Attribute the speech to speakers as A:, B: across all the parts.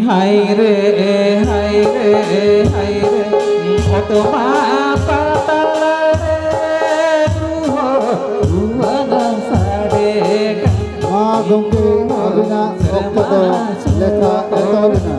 A: hai re otoma patala re ruha sare
B: ma gongke abina okto do lekha etobina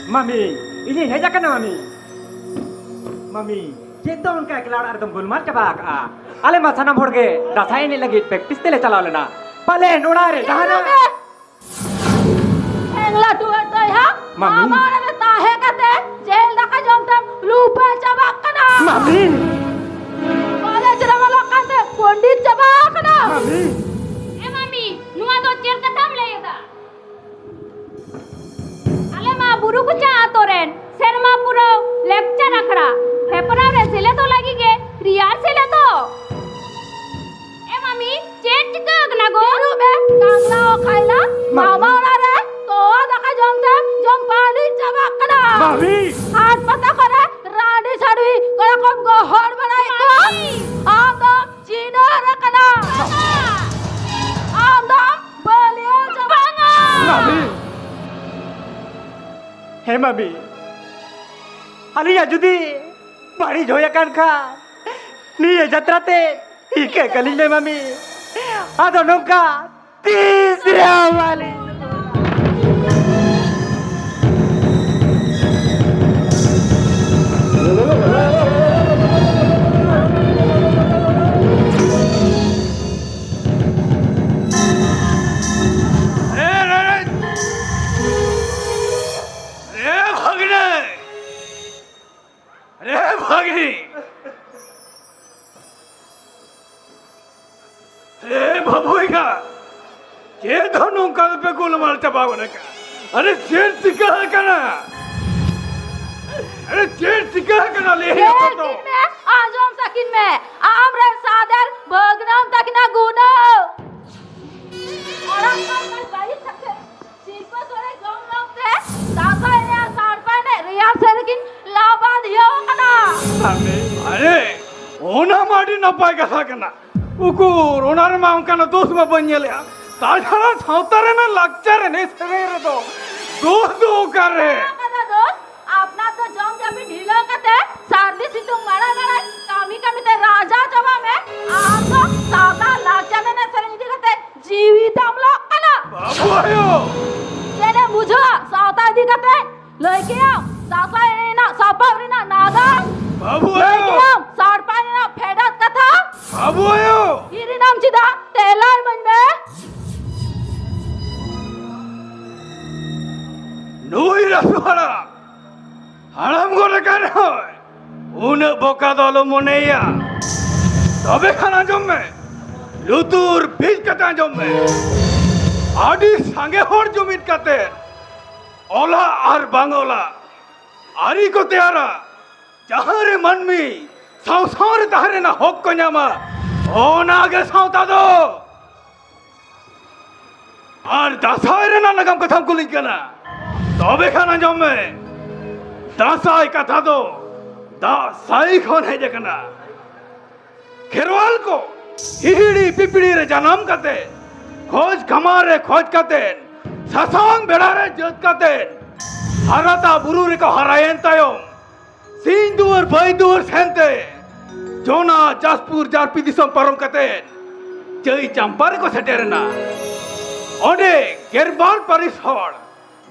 C: Mami, ini hanya kan mami. Mami, kita on ka kelar ardam gulmar coba ka. Ale masanam horge, dasai ini lagi practice tele chala lena. Pale nodare dahana.
D: Engla dua toy ha. Mama ne tahe kate jail daka jomtam lupa coba kana.
C: Mami.
D: Pale jera malo kate pondit coba kana.
C: Mami.
D: Mami, nuwa do cer katam layeda. Ale ma buru kucha atoren. Serma puro lecture akra. Pepera re sile to lagi ge. Riyar sile to. Mami, cer chika gna go. Ru be kangla o khaila. Mama ora re to daka jomtam jom pani coba kana.
C: Mami.
D: Hat pata kore radi sadui kore kom go hor banai ko. Amdam china rakana. Amdam baliyo coba nga.
C: Mami. Hey mami. Aliya judi bari joya kan kha. Ni ye jatrate ike kalile mami. Ado nongka tisra wali.
E: ए बाबूगा ये दोनों कल पे गोलमाल चबावने का अरे chair टिका है कना अरे चेर टिका है कना ले ही तो
D: आजम सकिन में आमरे सादर भगनाम तकना गुना और हम कल बाई सकते शिल्प सोरे जोम लोगते दासा ने सारपा ने रिया सेरकिन लाबा दियो कना
E: अरे ओना माडी न पाएगा सकना उकुर ओनार मां कना दोस्त में बन गया ताछड़ा छौतारे ना लक्चर ने सवेरे तो दोस्त दो कर रहे
D: कना दोस्त अपना तो जम जमी ढीला कते सारली सितुंग मारा मारा कामी कामी ते राजा जमा में आप तो सादा लाचा में ने सरंजी कते जीवित हमला कना
E: बाबू आयो
D: तेरे बुझो साता दी कते लेके आओ सासा ना सापावरी ना नादा
E: बाबू
D: लेके
E: आयो
D: आओ सारपानी ना फेडत कथा
E: बाबू आयो
D: हिरी नाम चिदा तेलाई मन में
E: नुई रसवाड़ा हाड़म गोरे कर उन बोका दलो मुनेया तबे खाना जमे लुतुर बीज कता जमे आडी संगे होड़ जुमित कते ओला और बांगोला आरी को त्यारा जहारे मन में साउसार तारे ना होक को न्यामा ओना आगे साउता दो और दासारे ना लगम कथम कुलिं कना तबे खाना जमे दासाई कथा दो दासाई कौन है जकना खेरवाल को हिहिड़ी पिपड़ी रे जन्म कते खोज कमारे खोज कते ससांग बेड़ारे जत कते हराता बुरु रे को हरायन तायम सिंदूर बैदूर सेंते जोना जासपुर जारपी दिसम परम कते जई चंपारे को सेटेरना ओडे गेरबार परिस होड़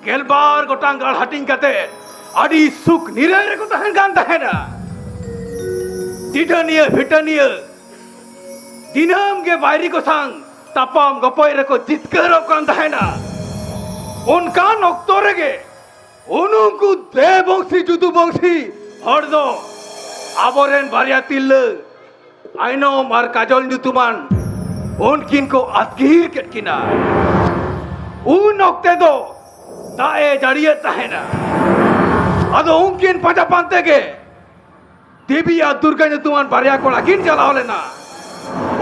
E: गेलबार गोटांग गाड़ हटिंग कते आदि सुख निराय को तहन गान तहना दिडनिया भिटनिया दिनम के बायरी को सांग तापाम गपोय रे को जितकर कान तहना उनका नक्तोरे के उनको दे बंशी जुदु बंशी हर दो आबोरेन बारिया तिल आइनो मार काजल नुतुमान उनकिन को अतकीर केटकिना उन नक्ते दो दाए जड़िए तहना अदो उनकिन पजा पांते के देवी या दुर्गा ने तुमान बारिया को लाकिन चलाओ लेना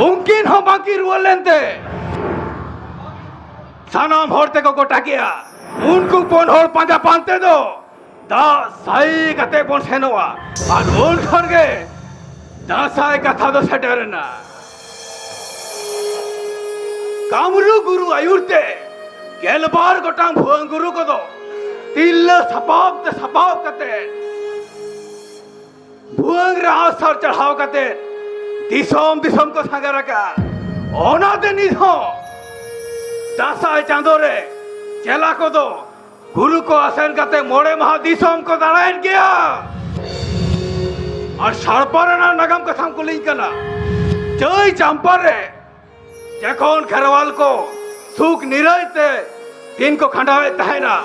E: उनकिन हम बाकी रुअल लेंते सानाम होड़ते को गोटा किया उनको पोन होड़ पजा पांते दो दा साई कते पोन सेनोआ और उन खन के दा साई कथा दो सेटेरना कामरू गुरु आयुर्ते गेलबार गोटांग भुवन गुरु को दो तिल सपाव कते भुवन रहा सर चढ़ाव कते दिसोम दिसोम को संगे रखा ओना दे निधो दासाई चांदो रे चेला को दो गुरु को आसन कते मोड़े महा दिसोम को दाड़ायन किया और सारपारना नगम कथम को लिंक कना जय चंपारे जखोन खरवाल को सुख निरायते दिन को खंडावे तहना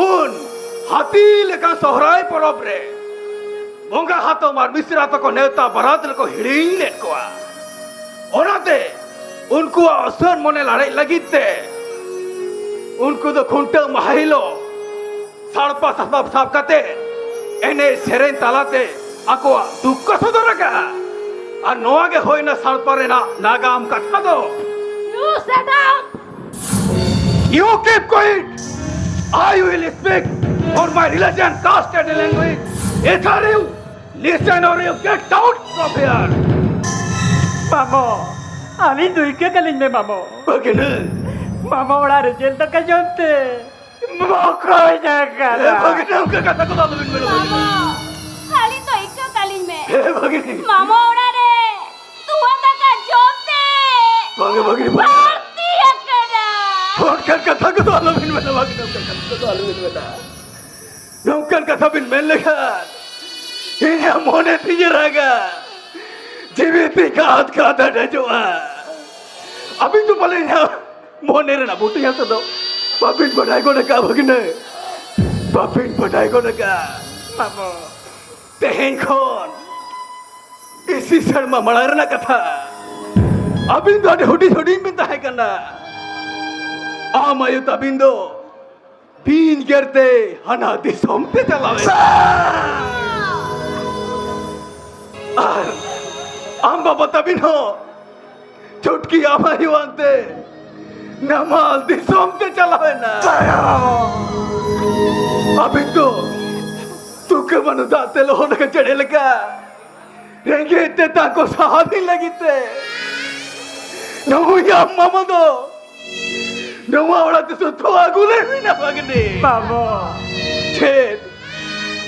E: उन हाथी लेका सोहराय परब रे बोंगा हाथो मार मिश्रा तो को नेवता बरात को हिड़ीन लेट कोआ ओनाते उनको असर मोने लड़ाई लगिते उनको तो खुंटे माहिलो साड़पा साप साप कते एने सेरेन तालाते आको दुख को सदरका और नोआ के होई ना साड़पारे ना नागाम कथा दो
D: You sit down.
E: You keep quiet. I will speak for my religion, caste and language. Either you listen or you get out from here.
C: मामो आमी दुई के कलिंग में मामो
E: बगने
C: मामो बड़ा रिजल्ट तक जोते मौका जाएगा
E: बगने उनका कथा को दालू बिन
D: मामा खाली तो एक कालीन में
E: मेरे बगने
D: मामा उड़ा रे तू अंदर का जोते
E: बगने
D: भारती है करा
E: उनका कथा को दालू बिन बगने उनका कथा को दालू बिन उनका कथा बिन में लगा ये मोने पीछे रहेगा जीवित का हाथ का था डजुआ अभी तो बोले ना मोने रे ना बोटे यहाँ से दो पापिन बढ़ाई को नका भगने पापिन बढ़ाई को नका
C: मामो
E: तेहन कौन इसी शर्मा मरार ना कथा अबिन दो अभी हुडी में ताहे करना आमायु तबिन दो बीन गिरते हना दिसोम पे चलावे आम बाबा तबिन हो चुटकी आमायु आंते नमाल दिसोम पे चलावे ना अभी तो तू के मनु दाते लो होने का चढ़े लगा रेंगे इतने ताको साहब ही लगी थे नमो या मामा दो नमो आवड़ा तो सुतो आगुले भी ना भागने
C: बाबो
E: छेद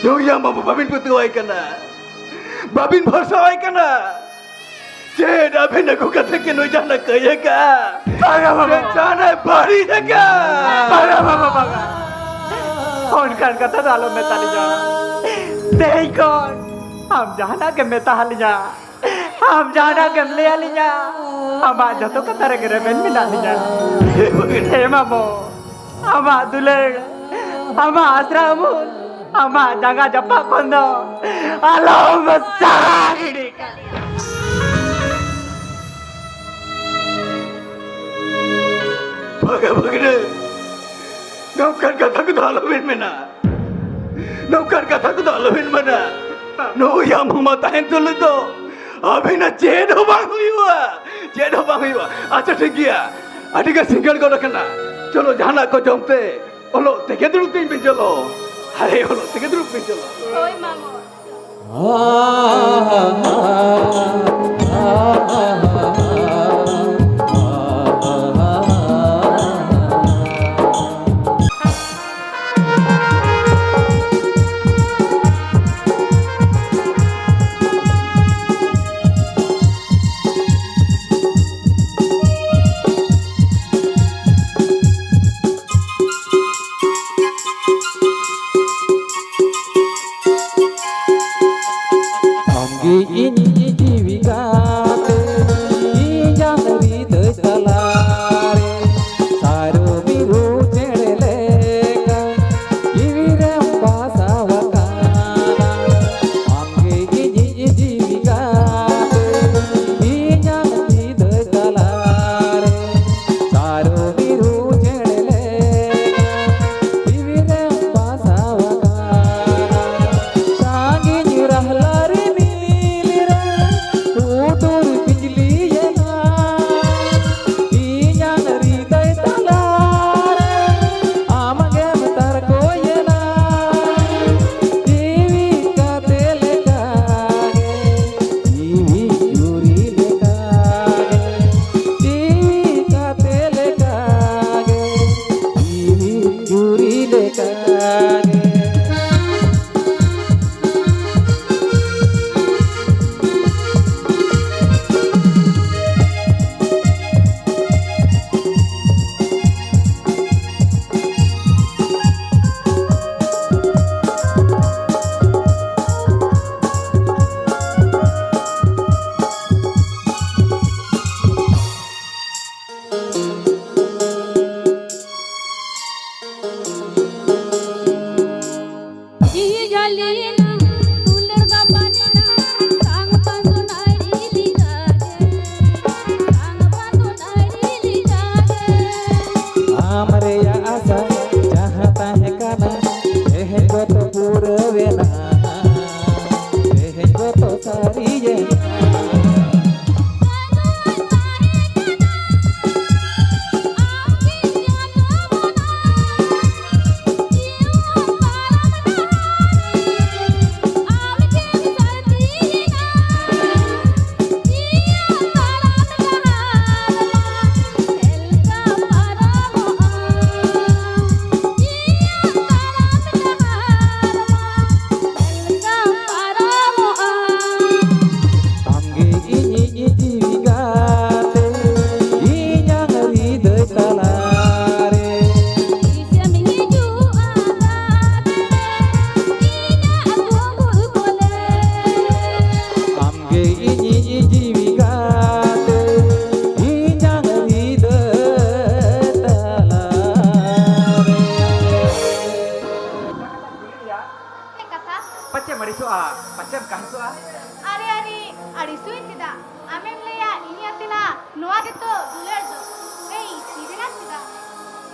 E: नमो या मामा बाबिन पुतु आई करना बाबिन भरसा आई करना छेद अभी नको कथे के नो जाना कहेगा
C: बाबा
E: जाना बारी जगह
C: बाबा कौन कर कथा डालो मैं ताली जा तेई कौन हम जाना के मैं ताली जा हम जाना के ले आली जा हम आज तो कथा रे रे में मिला ली जा हे मामो हम दुले हम आश्रम हम जगह जप्पा कोंदो आलो मसागिडी
E: भगवान नौकर कथा को दालविन में ना नौकर कथा को दालविन में ना नो या मामा ताइन तो ले दो अभी ना चेडो बांग हुई हुआ अच्छा ठीक है अधिक सिंगल को रखना चलो जाना को जमते ओलो तेके दुरुक तीन पे चलो अरे ओलो तेके दुरुक पे चलो
D: ओए मामो
A: Anggi ini jiwika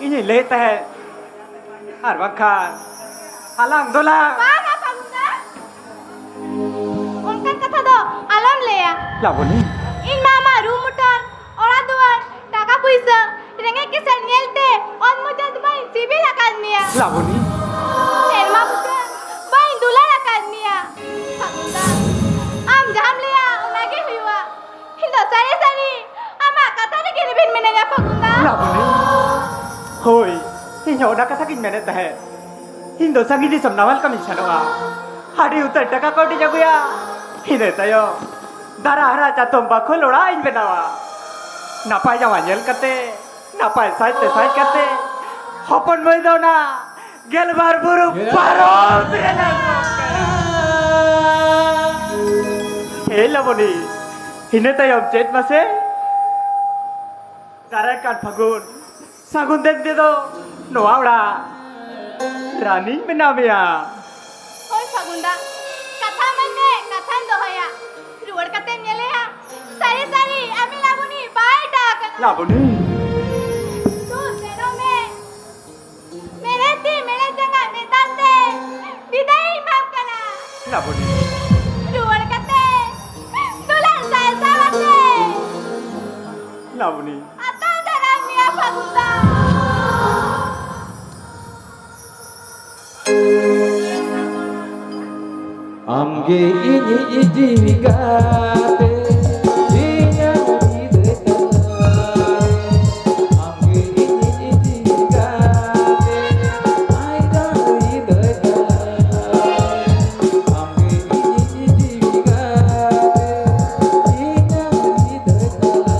C: ini leh teh arwakan halang dolang
D: Banga Fagunda. Onkan kata do alam leya.
C: labuni
D: In mama room utan ora duar taka puisa renge kisar nielte on mujad bai civil academia.
C: labuni
D: Selma bukan bai dular academia. Fagunda. Am jam leya unagi huwa. Hindo sari sari ama kata ni kiribin menanya Fagunda.
C: labuni hoi ini udah kata kin mene teh Indo sangi di samnawal kami chanoa hari utar taka kodi jaguya ini tayo dara hara chatom bakho lora in benawa napai jawa nyel kate napai sai kate hopon moi do na gelbar buru paro bena he laboni ini tayo jet mase dara kan fagun sagun den de do noa ora Rani menamia.
D: Oi Fagunda. Kata mane kata dohaya. Ruar kate nyele ya. Sari sari ami labuni bai dak.
C: Labuni.
D: Tu seno me. Mere janga me tante. Bidai maaf kana.
C: Labuni.
D: Ruar kate. Tulan salsa bate.
C: Labuni.
D: Atan daramia Fagunda.
A: Amge ini ijigate Iya hidekare Amge ini ijigate Aida hidekare Amge ini ijigate Iya hidekare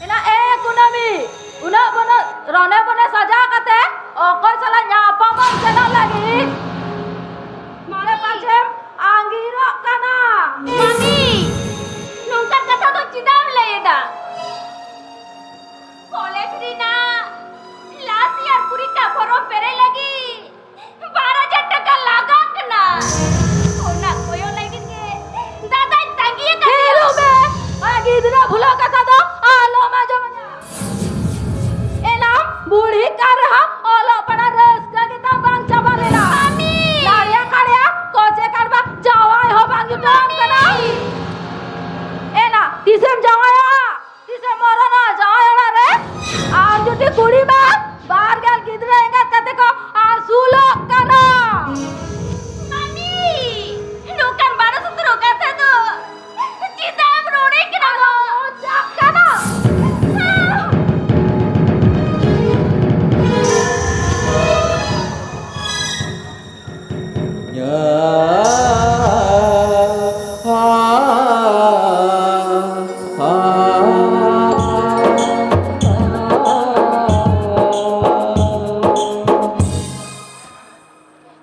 D: Ina kunami. Una bona rone bona saja kate. Okoi sala nyapa mon channel lagi. Mare pachem anggiro kana. Mami. Nungka kata to chidam leda. College rina. Last year purika form pere lagi. 12,000 taka laga kana. Ona koyo lagi ke. Dada tangiye kate. Hello be. Agi dina bhula kata to alo ma jamanya. Elam budi karha olo pada rezeki kita bang cabarela. Amin. Karya koje karba jawai ho bang judam kana. Ena disem jawai ha. Disem morona jawai na re. Am judi kuri ba bar gal gidra engat kate ko asulo kana. Mami. Nukan baru sutro kate tu. Cita brode kena go. Jak kana.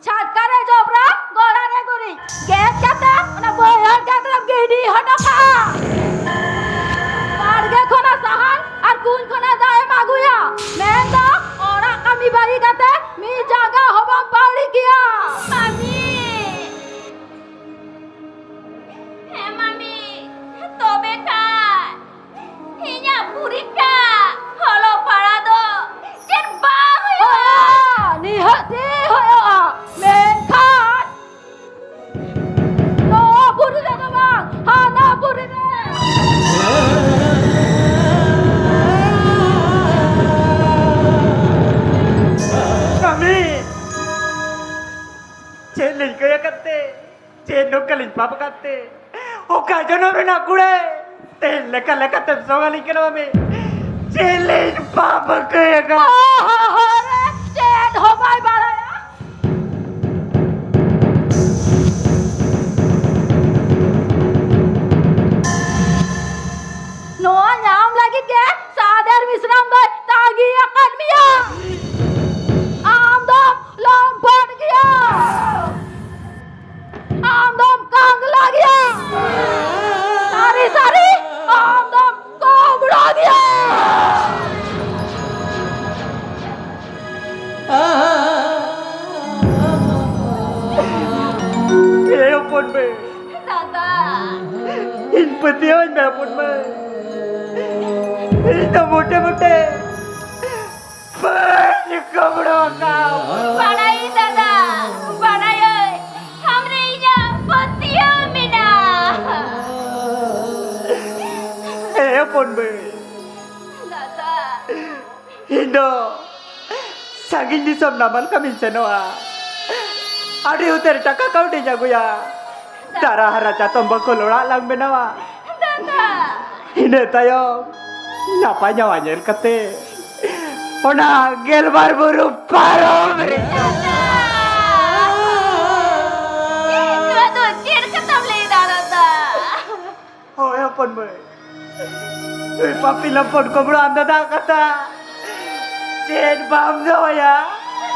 D: Chatkare jobra gorane guri gas kata na boyar kata gedi hadaka barge khona sahan ar kun khona dae maguya menda ora kami bari kata mi jaga hobam pauri kiya mami he mami tobe ka hinya purika holo parado jen bahu ni hati hoyo menkan no puri de bang hana puri de
C: Kami. Celing kaya kate. Ceno kalin papa kate. Oka jono bena kure. Leka tem sogali kena mami. Celing papa kaya ka.
D: Hore jen hobai balaya no nyam lagi ke sadar misram doi tagi akan mia amdom lompon kia amdom kang lagi sari amdom kobra dia
C: Ayo pun be.
D: Tata.
C: इन पतियों में पुन में इन तो मोटे-मोटे पांच कमरों का
D: Padai Tata. Padai. Hamre inya petiyo mina.
C: है पुन में
D: Tata.
C: Indo saging di som namal kami senoa adi uter taka kau di jagoya darah raja tombak kolora lang benawa
D: Tata.
C: ine tayo nyapanya wanyel kate ona gelbar buru paro mereka
D: Itu tuh cir ketam le Tata.
C: oh ya pon boy papi lampon ko bro anda da kata jen bam do ya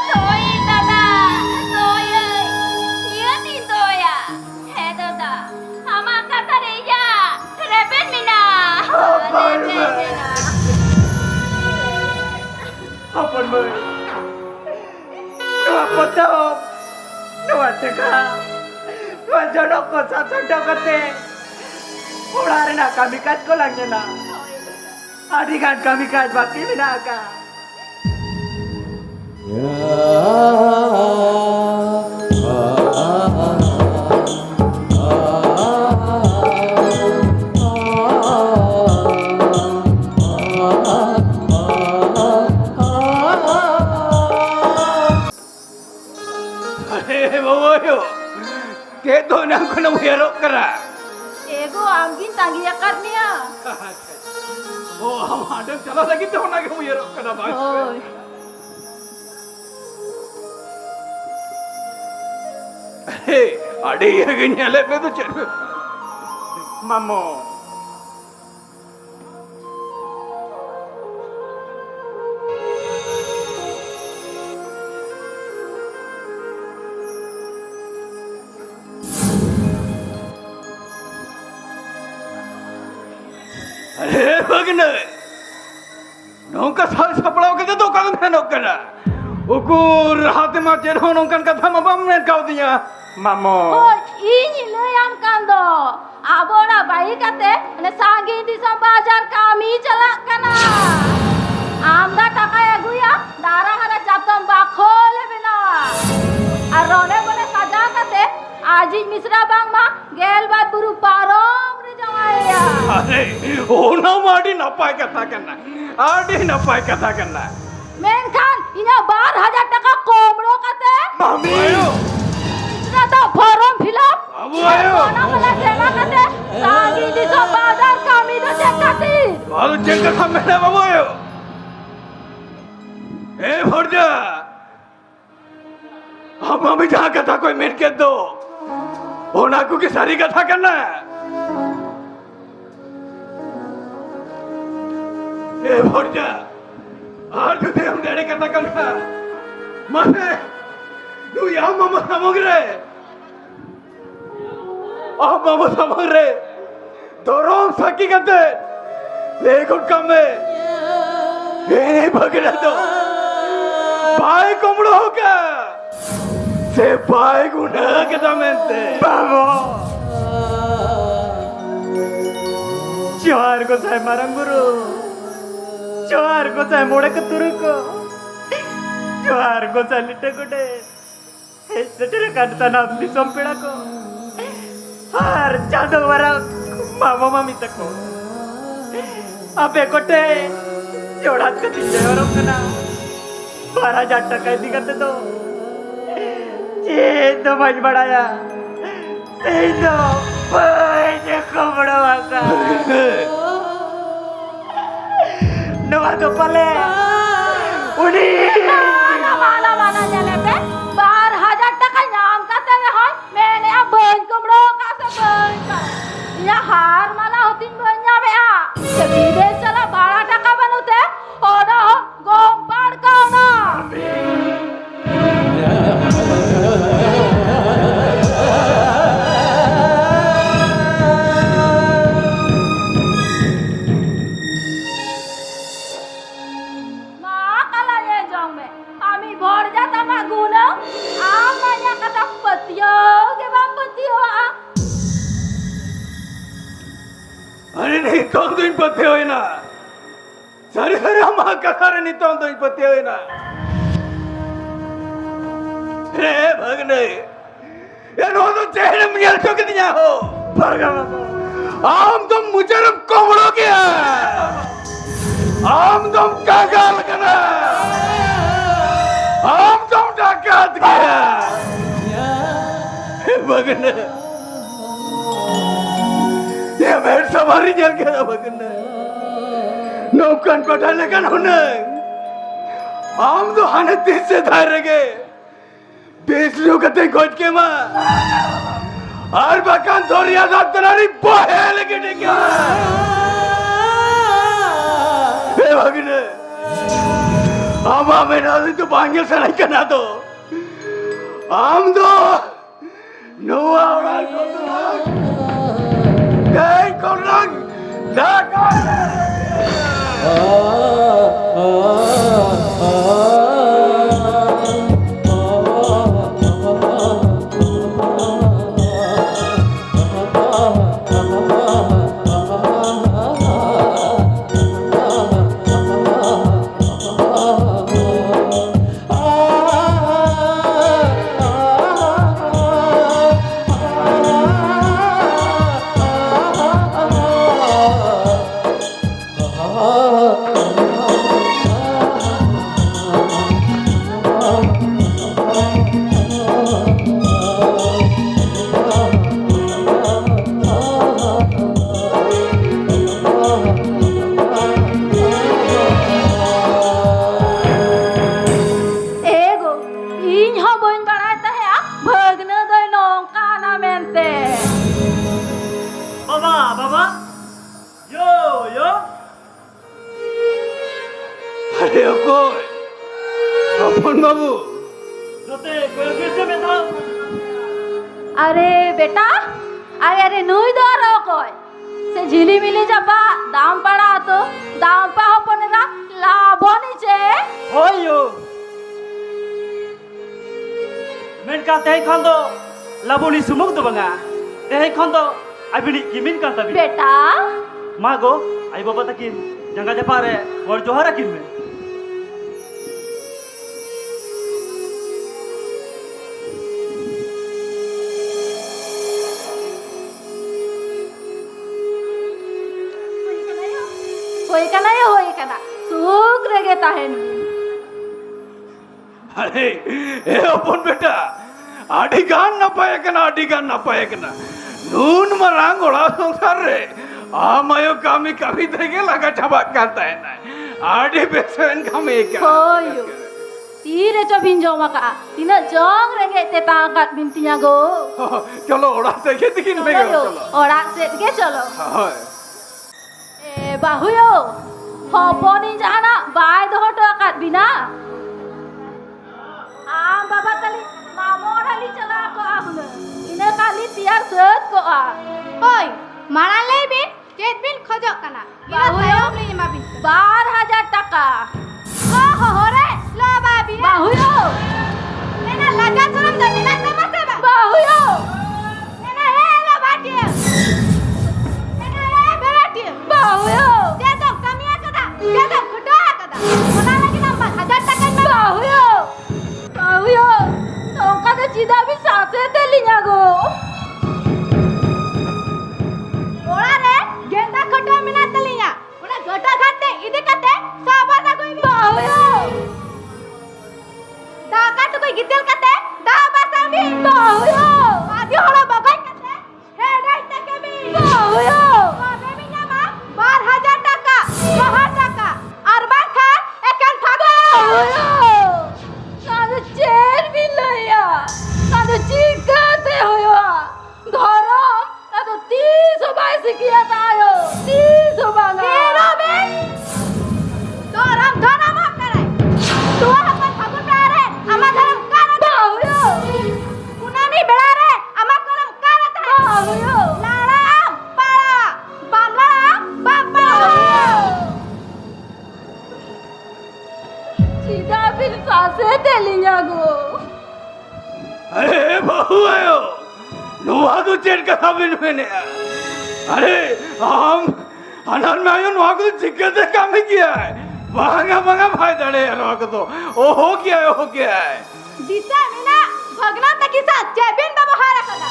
D: Tôi Tata. Tôi ơi. Iya tin tôi à. He Tata. Ama kata dia. Repet mina. Repet mina.
C: Apon boy Dua potong Dua teka Dua jodoh ko sa sundok kate Ular na kami kat ko lang niya na Adikan kami kat baki minaka
E: अरे बाबा यो के तो ना कोना हेरो करा
D: Ego amgin tangiya karniya.
E: ओ हम आडे चला लगी तो ना के हेरो करा भाई
D: Oi.
E: अरे आडे ये गनियाले पे तो चल
C: Mamo
E: अरे बगने नौका साल सपड़ाओ के तो कदम है नौकरा उकुर हाथ में जेरो नौकन का था मबम ने काउ दिया
C: Mamo
D: Oi, ini leyam kando. Abona bayi kate, ne sangi di bajar kami jalak kana. Amda taka eguya, darah hara jatam bakhole bina. Arone bole saja kate, aji misra bang ma, gel bat buru parong re jawaya.
E: अरे ओ ना माडी ना पाए कथा करना आडी ना पाए कथा करना
D: Menkan, inya 12,000 taka komro kate.
E: Mummy आयो
D: Rata forum filap.
E: बाबू आयो
D: Mana bole sema kate, sangi di bajar kami do cekati.
E: बालू चेक का मेरा बाबू आयो ए भरजा हम अभी जहाँ कथा कोई मेन के दो ओ नाकू की सारी कथा करना ए भरजा आज तुझे हम डेरे कथा करना माने तू यहाँ मामा समग्रे मामा समग्रे दोरों सकी करते लेकिन कम में ये नहीं भगना तो भाई कुमड़ो होगा से भाई गुनाह के दमेंते
C: Mamo Johar ko say maranguru Johar ko say mode keturuko Johar ko say lite kude Setere kanta nam di sompeda ko Har chado wara mama mami tako Ape kote jodat ke tinja orang kena 12,000 टका दी करते तो ये तो मज बढ़ाया सही तो पैसे कमड़ा वाका नवा तो पले उन्हीं
D: Mana jale pe 12,000 taka nyam kate re hoy mene a ben komro ka se ben ka ya har mala hotin benya be a se videsh chala 12 taka banute oda gom par ka na ma kala ye jong me ami bhor jata ma guna amanya kata patiyo ke bang patiyo a
E: Nitong tuin pati hoy na. Sari-sari ang mga kakara nitong tuin pati hoy na. भगने आम तुम मुजरम कोमड़ो गया आम तुम कागाल कना आम तुम डाकात गया भगने ये मेरे सवारी जल गया भगने नौकन कोठाने का नौने आम तो हाने तीस से धारे गए बेसलियों का ते खोज के माँ हर बकान थोड़ी आजाद तनारी बोहे लगे क्या हे भगने हम हमें ना तो बांगे से नहीं करना तो हम तो नुआ उड़ा को तो नहीं कोलंग ना
D: अरे बेटा अरे नुई दो कोई से झिली मिली जबा दाम पड़ा तो दाम पे हो पनेगा लाभो नीचे
C: होयो मेन का तै खंदो लाबोनी सुमुक दो बंगा तै खंदो अबिनी किमिन का तबी
D: बेटा
C: मागो आई बाबा तकिन जंगा जपारे वर जोहरा किन में
D: होई कना सुख रेगे ताहेन
E: अरे ए अपन बेटा आड़ी गान ना पाए कना नून मरांग ओड़ा संसार रे आमायो कामी कभी देगे लगा छबाक करता है ना आड़ी बेसन कामी क्या
D: होयो तीरे चो भिंजो मका तीना जोंग रेगे ते तांगत बिंतिया गो
E: चलो ओड़ा देखे दिखिन में चलो
D: ओड़ा से के चलो
E: हां
D: ए बाहुयो होपोनी जाना बाय दो हटो अकात बिना आम बाबा तली मामो ढाली चला को आहुन इने काली तियार सत को आ
F: ओय मारा लेबे चेत बिन खोजो कना इना तायम ले मा बिन
D: 12,000 टाका
F: हो रे ला बाबी
D: बाहुयो
F: एना लगा शरम दे ना समझे बा
D: बाहुयो
F: एना हे ला बाटी एना हे बेटी
D: बाहुयो
F: जे तो कमिया कदा जे तो खुटो कदा ओना लगी ना 1000 टाका में
D: बाहुयो बाहुयो तोका तो चिदा भी सासे ते लिया गो
F: ओड़ा रे गेंदा खुटो मिना तलिया ओना गोटा घाटे इदे कते साबा दा कोई
D: बाहुयो
F: दाका तो कोई गिदल कते दा बासामी
D: बाहुयो
F: आदि होला बगाई कते हे डाई तके भी
D: बाहुयो
F: बाबे भी नामा 12,000 टाका 1000 टाका अरबान खान एकान थागो
D: बाहुयो कादो चेन भी लया कादो चिकाते होयो धरो कादो 30 बाईस किया तायो 30 बांगा
F: केरो बे तो राम धना मा करे तू अपन फागुन रे अमा धरम कान
D: बाहुयो
F: कुनामी बेड़ा रे अमा करम कान था
D: बाहुयो
F: लाराम पाड़ा बामला बापा
D: चिदा भी सासे ते लिया गो
E: अरे बहु आयो नुआ तो चेट का साबिन मैंने अरे अनन में आयो नवा को चिकते काम किया है महंगा महंगा भाई दड़े नवा को तो ओ हो गया है
F: दिसे मीना भगना तकी साथ चेबिन व्यवहार कदा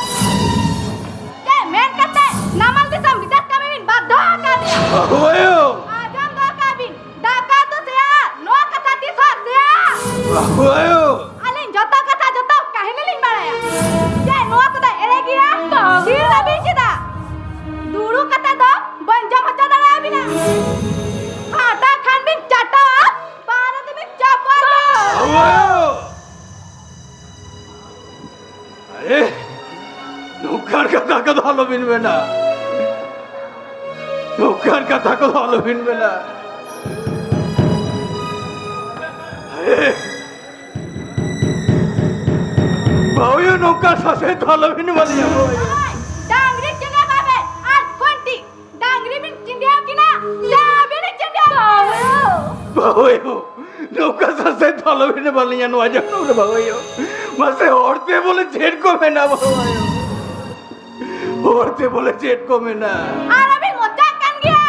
F: के मेन करते नामल दिसम विदात कमीन बाध्य कर दिया
E: ओयो
F: आजम दो काबिन डाका तो सेया नो कथा ती सर सेया
E: ओयो
F: अलिन जतो कथा जतो काहिनी लिन बाळया जे नो कदा एरे गिया शीर अबी किदा दुरु कथा दो बंजम हचा दड़ा बिना हाटा खान बिन चाटा भारत बिन चापा
E: ओयो अरे नुक्कड़ कथा को धालो बिन बेना नुक्कड़ कथा को धालो बिन बेना अरे बावयो नुक्कड़ सासे धालो बिन वाली है वो
F: डांगरी चिंडिया बाबे आज कोंटी डांगरी बिन चिंडिया किना जाबिन चिंडिया
E: बावयो नुक्कड़ सासे धालो बिन वाली है नवाजा नो बावयो मसे औरतें बोले जेठ को में ना बावयो औरतें बोले जेठ को में ना
F: अरे भी मोटा कन गया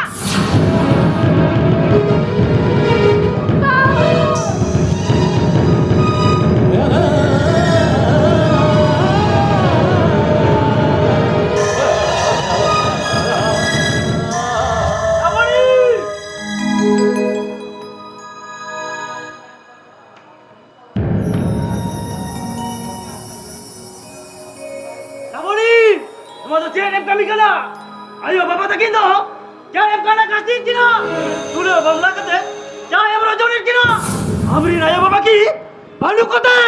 C: kami kana ayo baba takin do jangan kana kasih kina sudah bangla kate jangan rajonin kina amrin ayo baba ki balu kate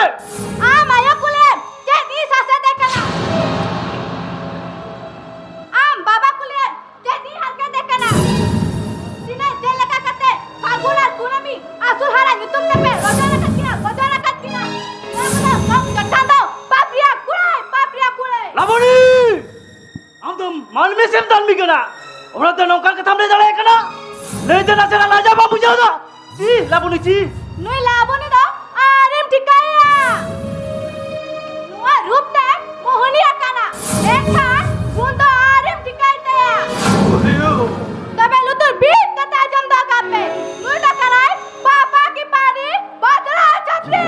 F: ayo kulen jadi sase dekana baba kulen jadi harga dekana sine jelaka kate fagunar kunami asul hara nyutum tepe rodana katkina namuna ngam gatando papriya kulai
C: laboni हम तो मान में से दाल मिगना और तो नौकर का थमले जड़े कना ले देना चला लाजा बाबू जादा जी लाबुनी जी
F: नुई लाबुनी दो आरेम ठिकाया नुआ रूप ते मोहनी अकाना देखा गुण तो आरेम ठिकायते
E: ओयो
F: तबे लुतुर बीत कता जम दो कापे नुई टकराय पापा की पानी बदला चतले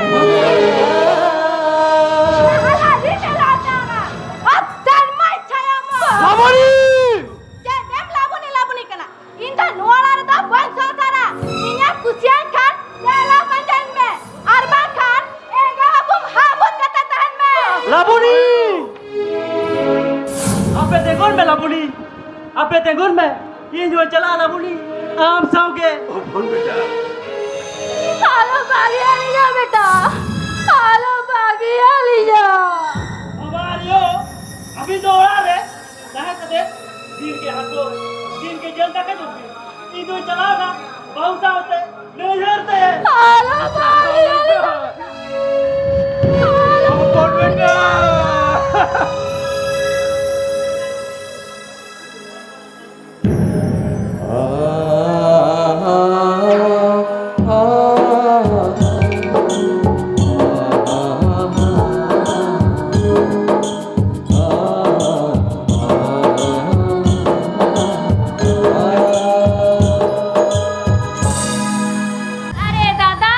C: लाबुनी
F: Jangan labuni kena. Inta nuara rata buat saudara. Inya kusian kan, dalam panjang me. Arba kan, enggak hukum habut kata tahan me.
C: लाबुनी आपे तेगोन में लाबुनी आपे तेगोन में ये जो चला लाबुनी आम साव के
E: ओ फोन बेटा
F: Halo pagi Alija beta. Halo pagi Alija.
C: हमारियो अभी दौड़ा रे कहे कदे दिन के हाथों दिन के जनता का जो ये तो चलाओ ना बहुत होते ले जाते हैं
F: Halo pagi Alija.
E: ओ फोन बेटा
D: अरे दादा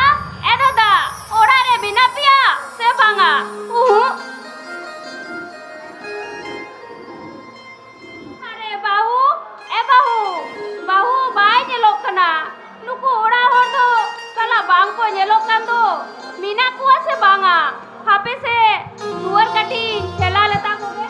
D: ए दादा ओड़ा रे बिना पिया से भांगा अरे बाहू ए बाहू बाहू बाय nyelok kana nuku oड़ा hor do kala bang ko nyelok kan do mina kuwa se banga hape se duar kati chela leta ko ge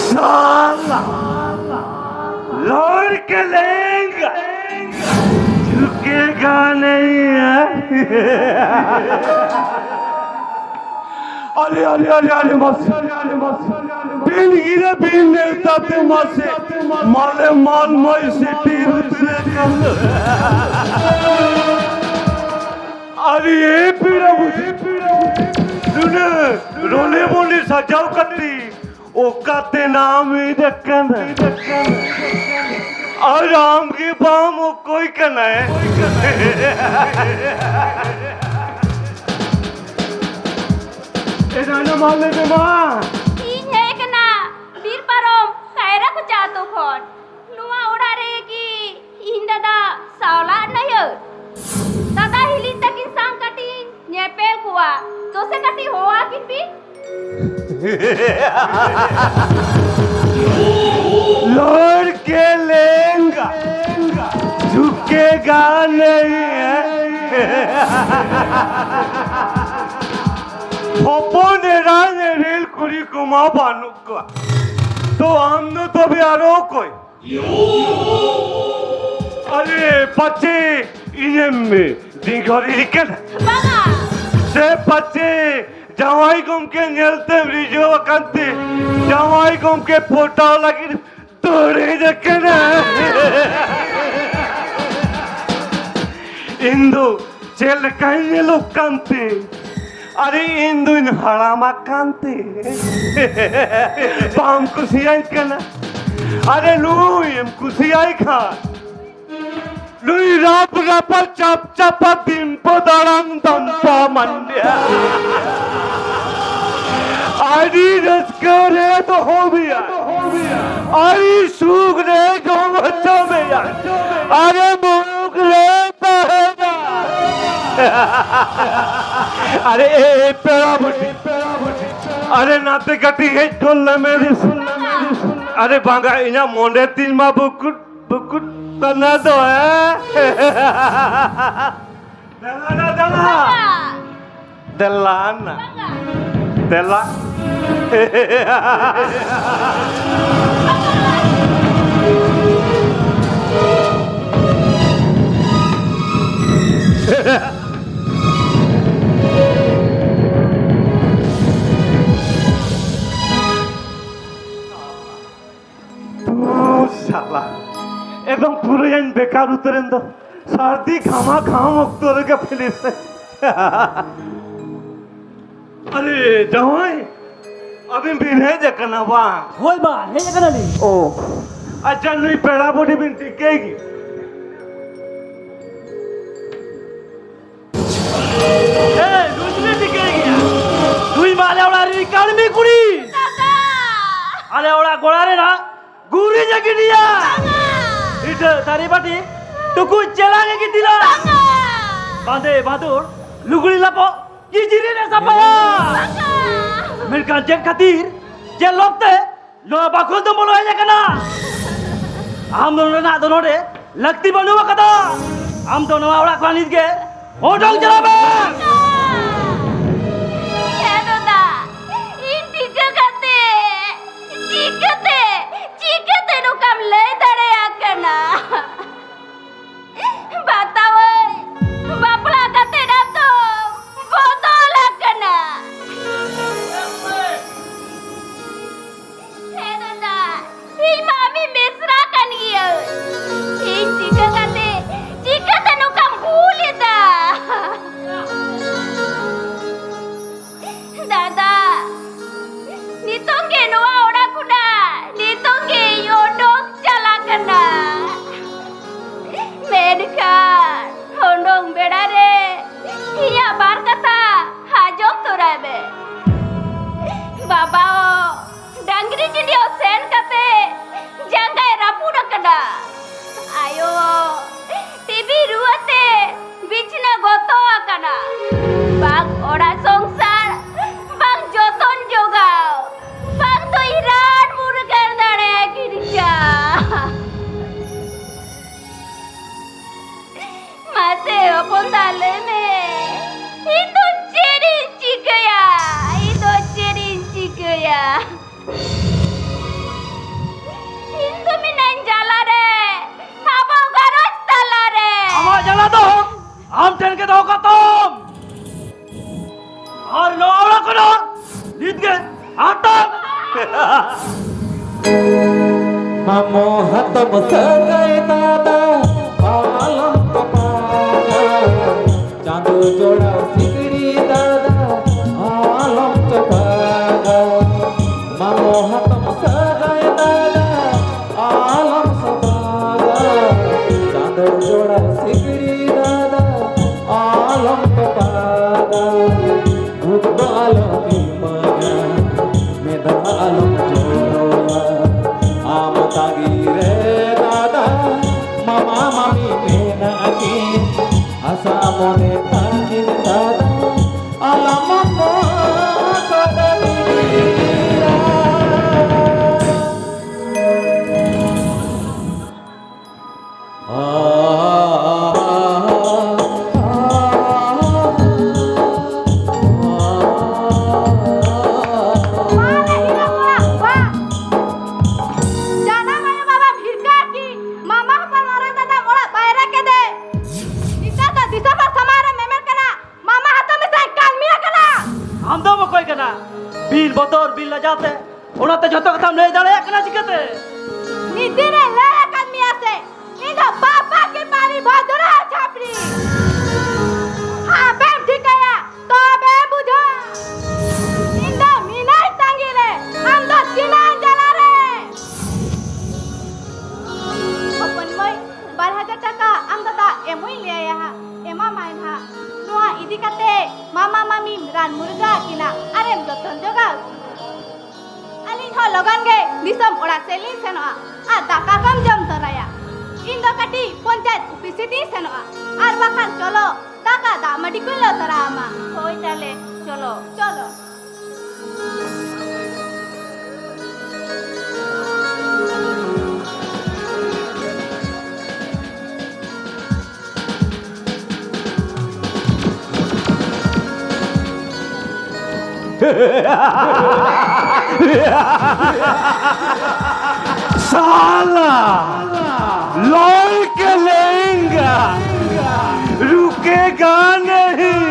E: साला लौट के लेंगे झुकेगा नहीं है। अरे अरे अरे अरे बिन गिरे बिन नेताते मासे माले मान मई सिटी रुतरे कर। अरे ये पीड़ा मुझे तूने रोने बोले सजाओ करती ओ काते नाम ही दक्कन आराम के बाम वो कोई कना है। एना माले के मां
F: इन है कना बीर पारम सायरा को जातो फोन नुआ उड़ा रे की इन दादा सावला नहीं दादा हिलिन तकिन सांग कटी नेपेल कुआ तो से कटी होआ किन भी
E: लौट के लेंगा झुकेगा नहीं है। ने राने रेल कुरी कुमा बानु का तो हमने तो भी आरो कोई अरे बच्चे इन्हें में दिगोरी लिखन से बच्चे जवाई गुम के नेलते रिजो वकंती जवाई गुम के फोटो लगी तोड़े देखना इंदु चल कहीं लोग कांती अरे इंदु इन हरामा कांती पाम कुसियाई करना अरे लुईम कुसियाई खा लुई राप रापा चप चपा दिंपो दारंग दंपा मंडिया आरी रस्करे तो हो गया आरी सूग रे जो बच्चों में यार अरे मुख रे पहना अरे पेड़ा बुटी अरे नाते कटी है ढोल मेरी सुन अरे बांगा इना मोंडे तीन माँ बुकुट करना दो है दलाना दला साला एकदम पूरे जन बेकार उतरें दो सर्दी खामा खाम उतरे के फिर से अरे जवाई अभी बिने जकना बा
C: होय बा हे जकना ली
E: ओ अच्छा नहीं पेड़ा बोटी बिन टिकेगी
C: ए दूसरी टिकेगी दुई माले ओड़ा री कालमी कुड़ी अरे ओड़ा गोड़ा रे ना गुरी जगी दिया इट तारी बाटी टुकु चलागे की दिला बांधे बादुर लुगड़ी लापो की जिरी ने सपाया मेरे जेट खातिर जे लोगते लो बाखुल तो बोलो है कना हम दोनों ना दोनों रे लगती बनूवा कदा हम दोनों आवड़ा खानिज के होटल चलाबे
F: क्या दोदा इन टिका करते चीकते नु कम ले दड़े आकना बताओ बापला करते ना तो बोतल आकना हे दोदा ही मामी मिश्रा कनियो इन टिका करते चीकते नु कम भूलिदा दादा नितोंगे नुआ ओड़ा कुना नितोंगे योडोक चला करना मेडकार होंडोंग बेड़ा रे हिया बार कथा हाजोक तोरा बे बाबा ओ डंगरी जिलियो सेन कते जंगाय रापू रकना आयो टीवी रुआते बिचना गोतो आकना बाग ओड़ा संसार बाग जोतन जोगाओ बाग तो इरान मुर्गर दड़े गिरिया मासे अपन दाले में इतो चेरी चिकया इंदु मिनाइन जाला रे खाबो गरज तला रे
C: আমার জ্বালা তো
A: hatam sagai dada alam kepada chandu joda sikri dada alam kepada mamo hatam sagai dada alam kepada chandu joda sikri dada alam kepada buddha alam dimana meda alam jodoya amatagi re dada mama mami mena aki asa mone takin dada alam mo sadadira
C: हम दो कोई कना bill बतौर bill ल जाते ओनाते जतो कथा ले जाले कना चिकते
F: नीति रे ले आदमी आसे इनका पापा के पानी भदरा छापरी हां बेम ठीक है तो बे बुझो इंदा मिनाई तांगी रे हम तो तिना जला रे अपन मई 12,000 টাকা am dada emui le ya ema main ha noa idi kate mama mami ran murga kina arem joton joga alin ho logan ge disam ora selin senoa a daka kam jam taraya indo kati panchayat office senoa ar bakan cholo daka da madi kulo tara ama hoi tale cholo cholo
E: साला लौट के लेंगा रुकेगा नहीं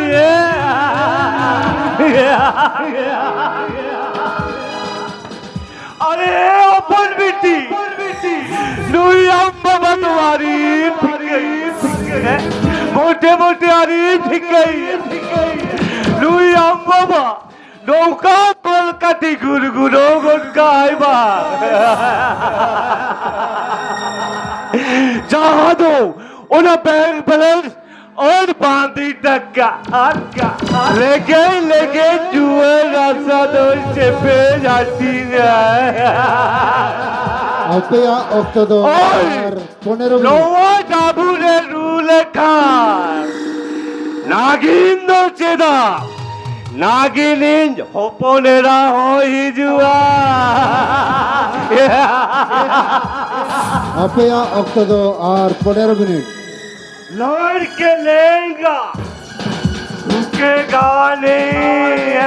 E: अरे अपन बेटी नुई अम्मा तुम्हारी मोटे मोटे आरी ठीक गई नुई अम्मा नौका कलकाती गुरगुरो गुनका आइबा जहाँ दो उन्हें बैंक बैलेंस और बांधी टक्का लेके जुए रास्ता दो से पे जाती है
B: Apea oktodo ar 15
E: नौवा जाबू ने रूल खान नागिंदो चेदा नागिनिंज होपोनेरा हो हिजुआ
B: Apea oktodo ar 15 minute
E: लौट के लेगा रुकेगा नहीं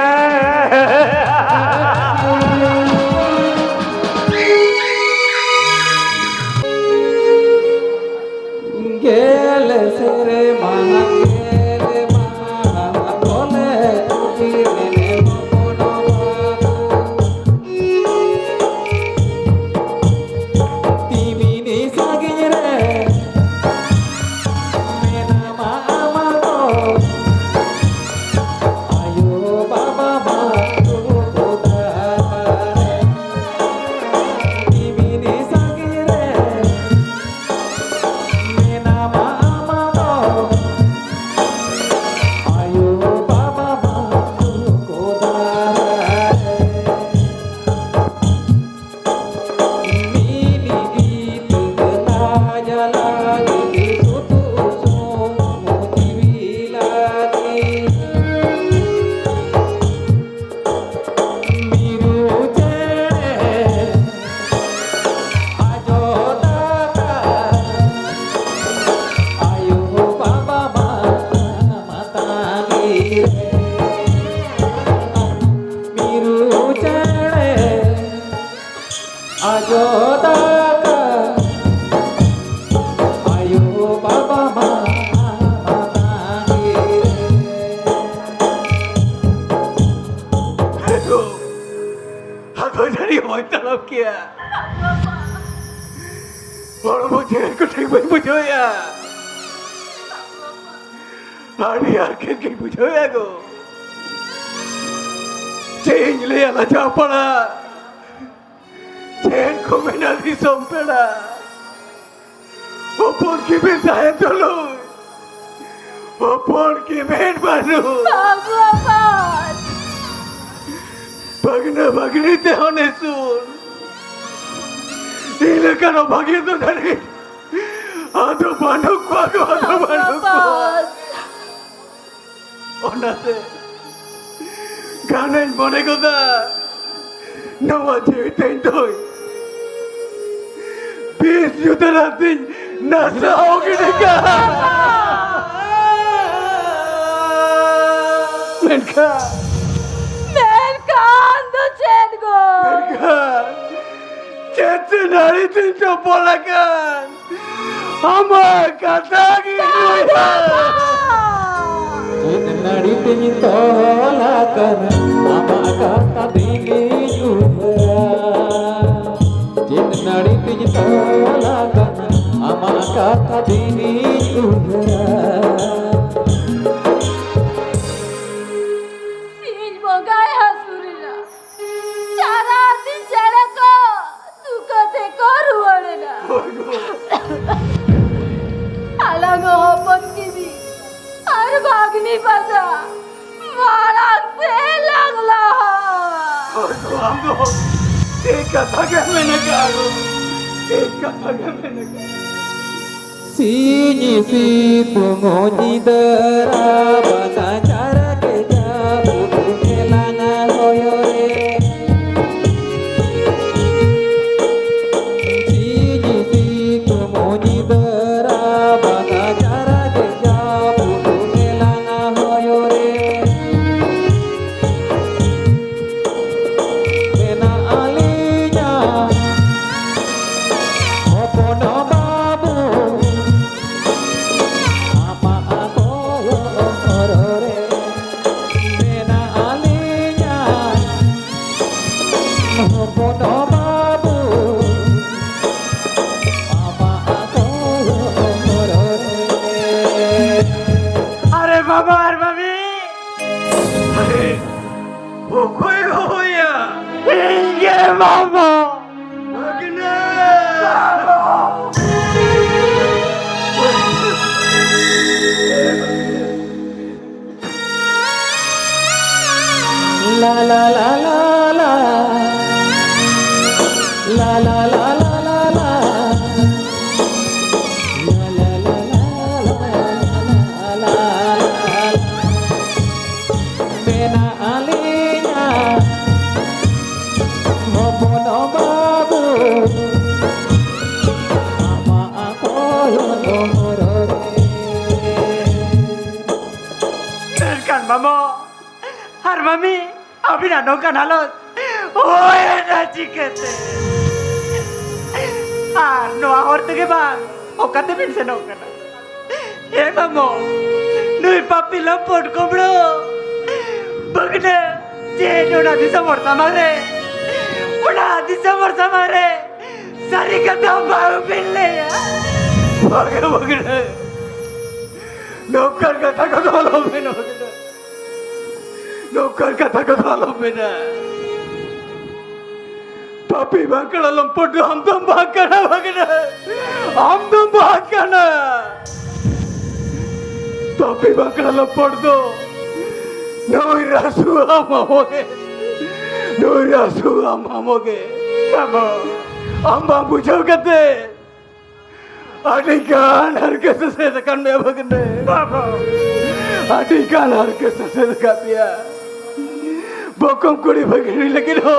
A: gele sere mana gele mana bole tirene mono timini sagire mena mama to ayo baba ma tu putare timini sagire mena mama to
E: और मुझे को ठीक भाई बुझो या आड़ी आके की बुझो या को चेंज ले आला जा पड़ा चेंज को मैंने दी सोमपेड़ा ऊपर की भी जाए तो लो ऊपर की मेन बानू भगने ते होने सुन इले करो भागे तो नहीं आधो बानू को आधो बानू को ओनाते गाने मने को दा नवा जीवित इंतोई 20 juta nanti nasa hoki nika Menka
D: ando chengo
E: Menka Cete nari tinto polakan Ama kata gitu
A: Nadi tinggi tolakan ama kata dini juga nadi tinggi tolakan ama kata dini juga
D: Sin mogai hasurina Cara din cara ko Suka te koruane na Alango hopon kimi Ar bhagni pasa Mara se lagla
E: Amdo एक कथा के मैंने कहा एक कथा के मैंने कहा
A: Sinyi situ ngonyi dera basa cara keja budu kelana hoyore Sinyi situ ngonyi dera basa cara keja budu kelana hoyore Mena alinya Opono babu Ama ako yo orore Mena alinya Opono babu Ama ako yo orore
C: अरे बाबा अरे mummy
E: अरे वो कोई हो या
C: ये मामा
E: भगने
A: La la la la la La la la la la la La la la la la la Mena alinya Mopono babu Ama ako yung orore
C: kan mamo har mami अभी ना नौका नालो ओए ना चिकते नो और तके बान ओ कते बिन से नौका ना ए ममो नुई पापी लंपोट कोबड़ो बगने जे नोना दिसंबर समारे उना दिसंबर समारे सारी कथा बाहु बिल्ले
E: भगने नौकर कथा को दोलो में नौकर कथा को दोलो में ना पापी बांकड़ा लंपट हम तुम भाग करना भगने हम तुम भाग करना पापी बांकड़ा लंपट दो नोई रासु हम होगे
C: ममो
E: हम बुझो कहते Adikan harga sesekan me भगने Adikan harga sesekan dia Bokom kuri भगने लेकिन हो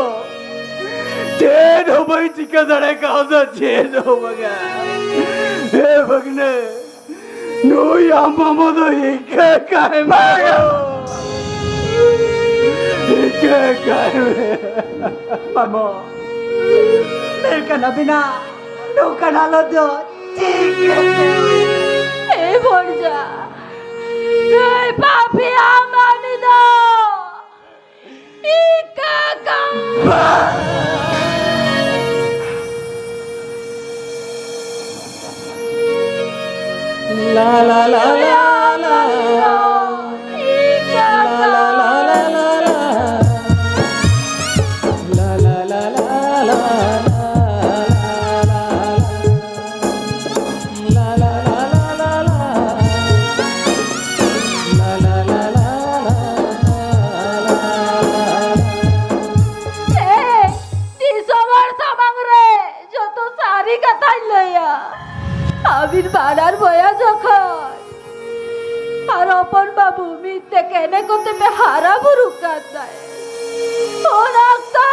E: चेन हो भाई चिका दड़े का होता चेन हो बगा हे भगने नो याम मामो तो एक काहे मारो एक काहे
C: ममो मेरे का नबीना नौका नालो दो
D: Hey Borja Hey papi amani do Ikaka
A: La la la la la.
D: Ika
A: La la la la la la. La la la la la la. La la la la la la. La la la la la.
D: di somar samang re joto sari katai laya আবির বাড়ার বয়া যখন আর upon বাবু মিথ্যে কেনে করতে pay হারা Brooke কাঁদায় ও রাস্তা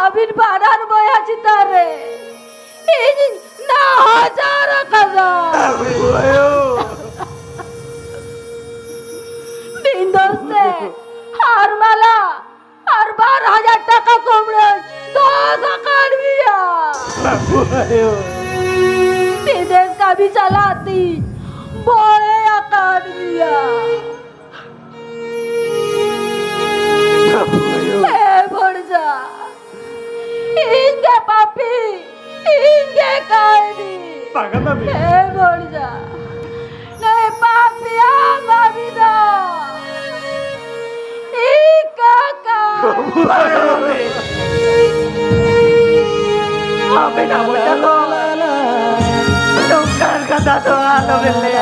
D: আবির বাড়ার বয়া চিতারে এই না হাজার কাজা বিন্দস্তে হার মালা আর 12,000 টাকা কমরে 10 আকার বিয়া विदेश का भी चलाती बड़े आकार दिया भड़जा इंगे पापी इंगे कायदी भड़जा नहीं पापिया माविदा इकाका
C: Amin aku jago. Tukar kata doa lo beli.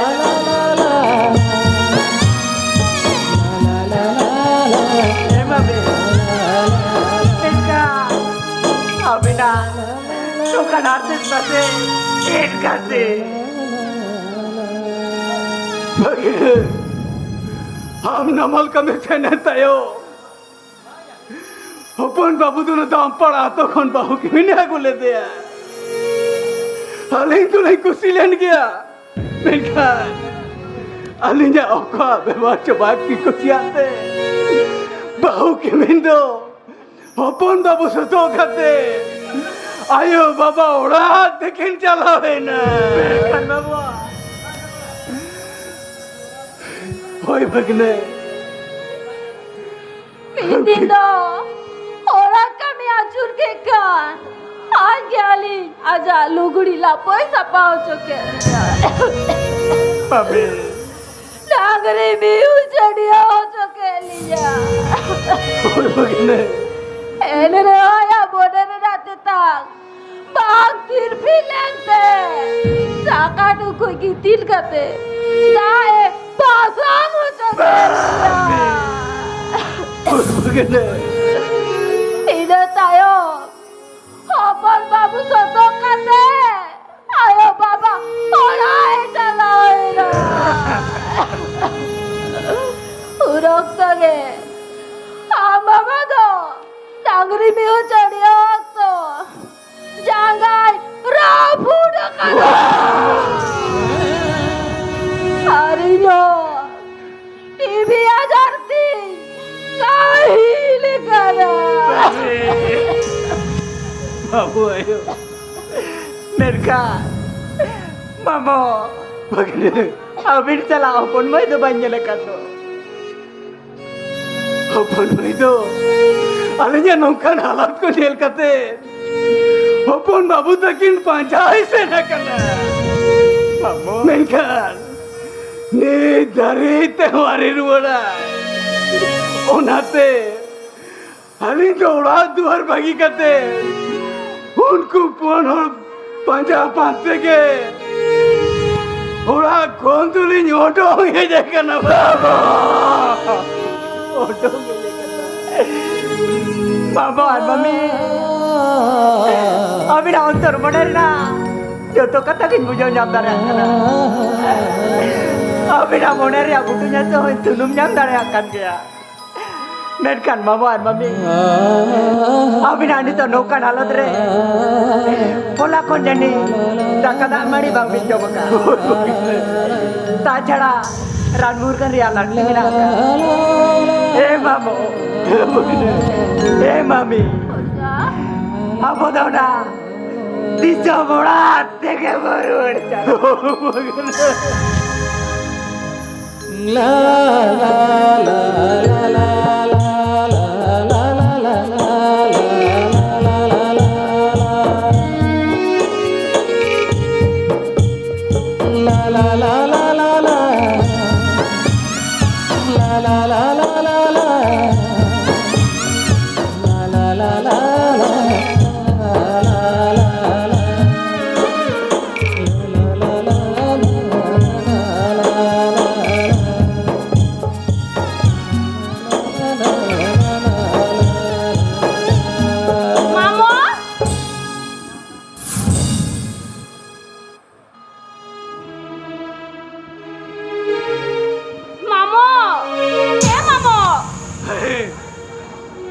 C: Mami. Ika. Amina. Tukar artis pasti. Inkati. Bagi. Ham namal kami senetayo. अपन बाबू दोनों दाम पड़ा तो कौन बाबू की मिन्या को ले दिया अलिंग तो नहीं कुछ लेन गया मिलकर अलिंग या औका बेवार चबाक की कुछ आते बाबू की मिंदो अपन बाबू से तो करते आयो बाबा उड़ा देखें चला है ना मिलकर बाबा होय बगने
D: मिंदो orang kami acur ke kan agali aja luguri la paisa pao choke
C: Mami
D: nagri biu jadiya ho choke liya
C: होय बगने
D: ene re aya bodere rate tak bang tir filente saka tu koi gitil kate dae pasang ho choke liya
C: होय बगने
D: Ida tayo. Hopon babu soto kate. Ayo baba, orai chalaira. Urok tage. Mama do. Tangri miho chadiyo to. Jangai rafu dakana. Hariyo. TV ajarti. Kahili kada.
C: बाबू आयो मेरका मामो बगने अभी चला अपन में तो बन गया कर दो अपन में तो अलग नौकन हालत को झेल करते अपन बाबू तक इन पंचायत से न करना मामो मेरका ने दरे तुम्हारे रुड़ा ओनाते अली दौड़ा दुआर भागी करते उनको कौन और पंजा पाते के ओरा कौन तुली ऑटो ये देखा ना बाबा ऑटो में देखा बाबा और मम्मी अभी ना अंतर बने ना जो तो कता किन मुझे जामदार है ना अभी ना बने रे अब तुझे तो तुनुम जामदार है kan गया Menkan mama dan mami. Abi nanti tu nokan halat re. Pola kon jadi. Tak ada mari bang pinjau baka. Tak cara ranmur kan ria lagi ni nak. Mamo. Mami. Apa dah na? Dicoba tege baru ada.
A: La la la la la. La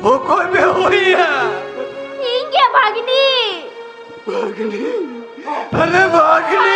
E: वो कोई में हुई है
F: इंगे भागनी
E: भागनी अरे भागनी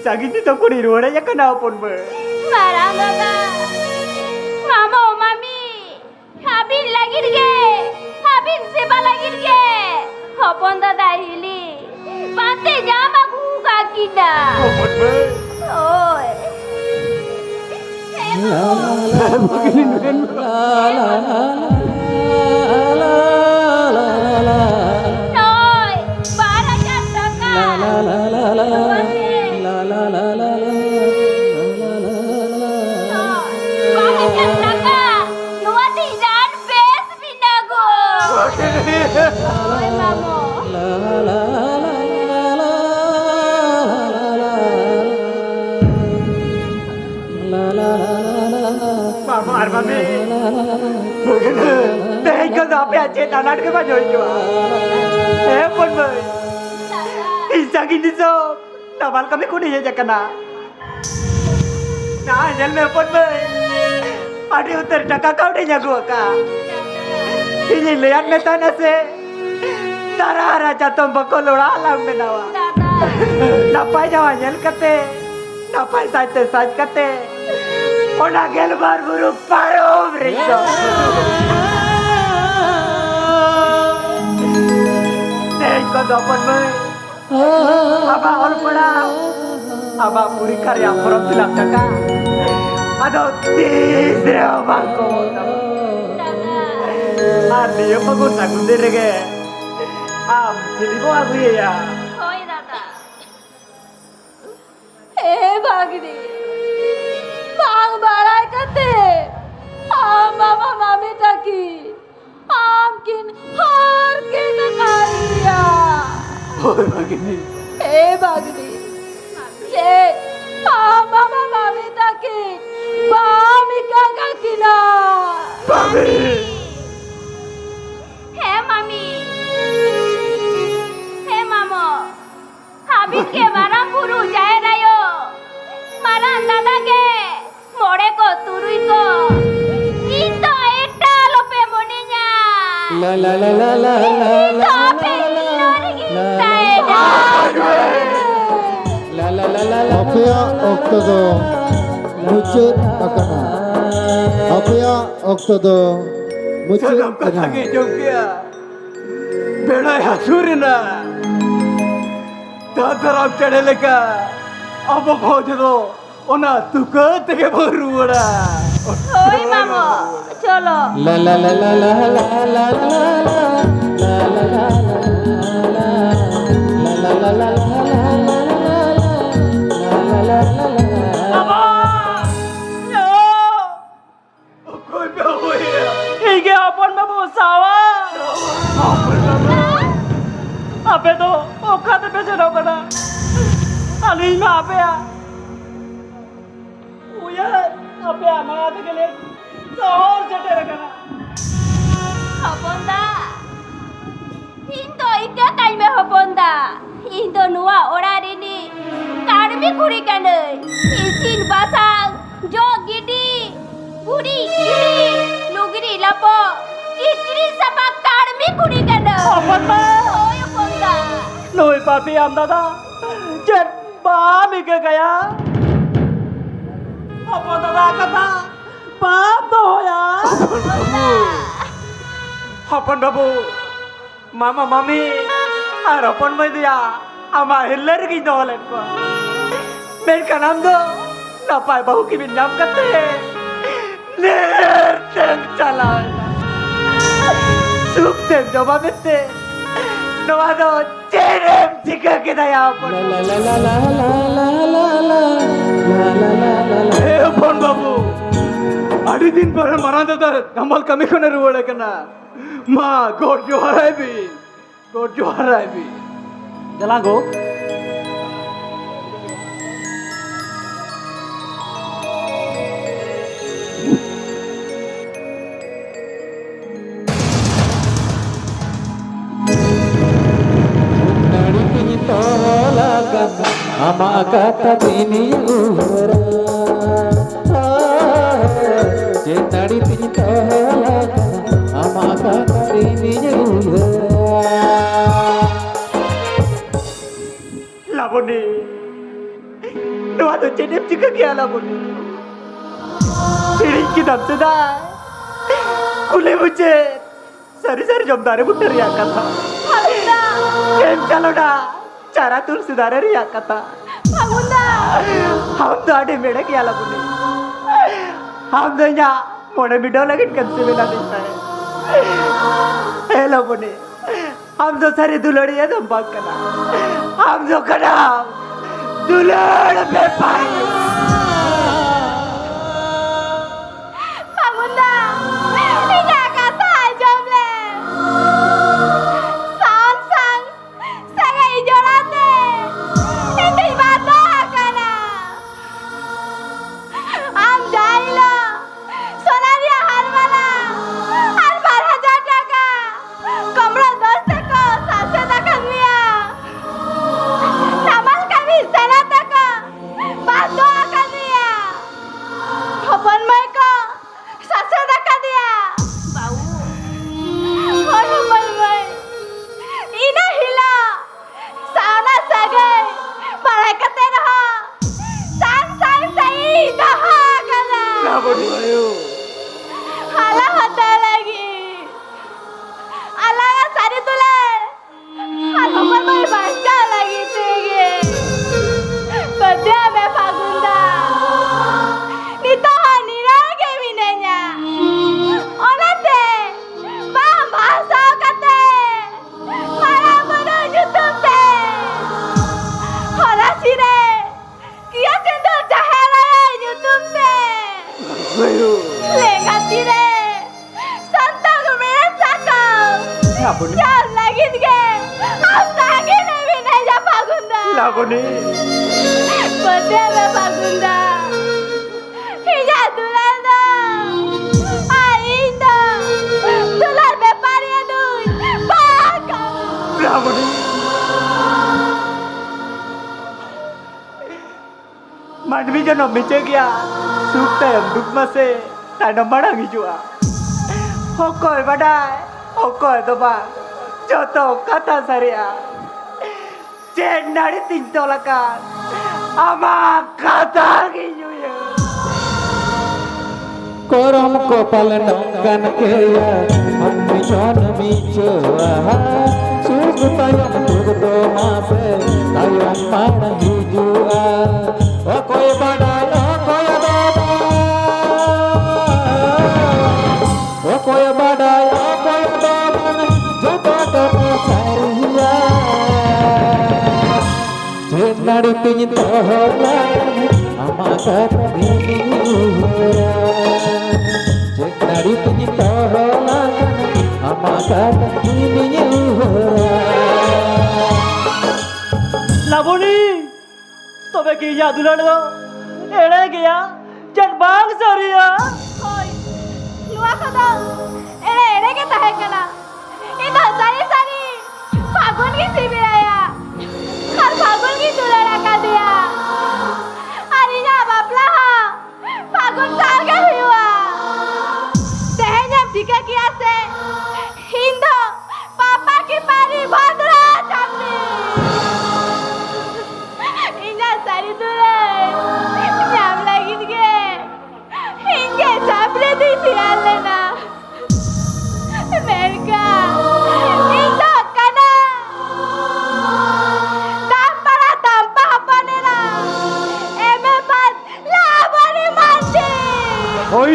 C: Sagini to kuri ruara ya kana pon be.
F: Marang daga. Mama mami. Habin lagir ge. Habin seba lagir ge. Hopon dada hili. Pate jama guga kina.
C: Pon be.
F: Oi. Noi, para jataka.
C: Mama mami. Deh kau dah apa aja tanah ke mana jua. Pon be. Sagini so. Tabal kami kuni ya jakana. Nah, jel me pon be. Adi utar taka kau deh jago ka. Ini lihat me tanah se. Tara raja tombak kolora alam menawa. Napai jawa jel kate. Napai saite saj kate. Ona gel bar buru paro briso. Deh kau dah pon be. Aba और पड़ा अब पूरी कार्य परम तिलक टका अदो तीसरे अबार को आदियो पगुन नागुन दे रगे आम jadi को आगु ये या
F: Oi dada. Eh भागनी. Bang barai kate. Mama mami taki. Amkin har ke kaliya.
E: ओए भागनी
F: Eh Bagni, le, mama mami taki, mami kakak kina.
E: Mami.
F: Hey mami, hey mamo, habis ke marang guru jaya rayo, marang dada ke, more ko turui ko, itu eta lope moninya.
A: La la la la la la la.
B: Apaya oktodo mucut akana. Apaya oktodo mucut
E: Sedap kata
B: akana.
E: ke jongkia. Beda hasurina. Tatarap chadele ka. Abo khojdo. Ona tuka teke baruara.
F: Oi mamo, cholo.
A: La la la la la la la la la la la la la la la.
E: कोई पे हुई है
C: इके अपन में बोसावा अबे तो ओखा ते बेचे ना कना अली में अबे आ उया अबे आना ते के लिए और जटे रखना
F: Hoponda. Indo ika kai me hoponda. Indo nuwa orarini. Karme कामी कुड़ी कने इसिन बासांग जो गिडी कुड़ी गिडी लुगरी लापो किचरी सपा कामी कुड़ी कने
C: अपन मैं
F: ओय पंदा
C: नोई पापी आम दादा चल बाप के गया अपन दादा कथा बाप तो होया अपन बाबू मामा मामी और अपन मैं दिया आमा हिल्लर की दौलत को मेरे का नाम दो ना पाए बहू की भी नाम करते हैं चला सुख से जमा मिलते नवादो चेहरे जिगर के दया अपन
E: हे अपन बाबू अड़ी दिन पर मरा देता नमल कमी को नहीं रुआ लेकिन माँ गोट जो हराए भी
C: जला गो
A: ama kata tini uhara jenari tini tola ama kata tini uhara
C: Laboni नवा तो चेने चिका क्या लाबोनी तेरी की दमसे दा कुले मुझे सारी जमदारे बुट्टर रिया कथा केम चलो डा चारा तुलसीदारे रिया कथा हम तो आटे मेढ़े क्या लाबोनी हम तो यहाँ मोड़े मिडो लगे कंसे मिला देता है हे लाबोनी हम तो सारी दुलड़ी है तुम बात करना हम जो करा दुलड़ में पाए
F: Pagunda, tidak kata jomle. Sang, saya ijolate. Itu batu akana. Am jailo, sonaria halwala, halwal 1000 taka. Kamra 10 taka, 7 taka liya. Namal kami 1 taka. Batu akan liya. Kapan mereka? 7 taka dia. Bau. Hai Hamal mai. Ina hila. Sana sagai. Mereka terha. Sang sai dah kana.
C: Laboni आयो
F: Hala hata lagi. Ala sari tule. Hal Hamal mai baca lagi tige. Badya me Pagunda. Nito hanira ke minenya. Onate. Bahasa kate. Mara mara YouTube te. Hora sire. Kia sendo jahara YouTube te.
C: आयो
F: Lenga sire. Santa gumera sakau.
C: Laboni
F: Jam lagi tige. Am lagi ne minenya Pagunda.
C: Laboni
F: Badya me Pagunda. Hija dular do. Ainda. Dular beparia dui. Baka.
C: Laboni मानवी जन्म मिचे गया सुख ते दुख में से ताना मरा गिजुआ हो कोई बड़ाई हो कोई तो बात जो तो कथा सरिया चेन्नड़ी 300 लगा आमा कथा गिजुया
A: korom kopal nongkan keya ammi chon michoa sug tayam tugdo mape tayam pada hijua o koi badai o koi doba o koi badai o koi doba joto kata sariya jenari tin tohla ama kata ini jenari tin tohla ama kata ini
C: Laboni तबे की याद लड़ो एड़े गया जन बाग सरिया
F: Hoy. Luwa ko daw. Ere ke tahe kana. Ito sari. Pagun ki sibiraya. Har pagun ki dulara ka diya.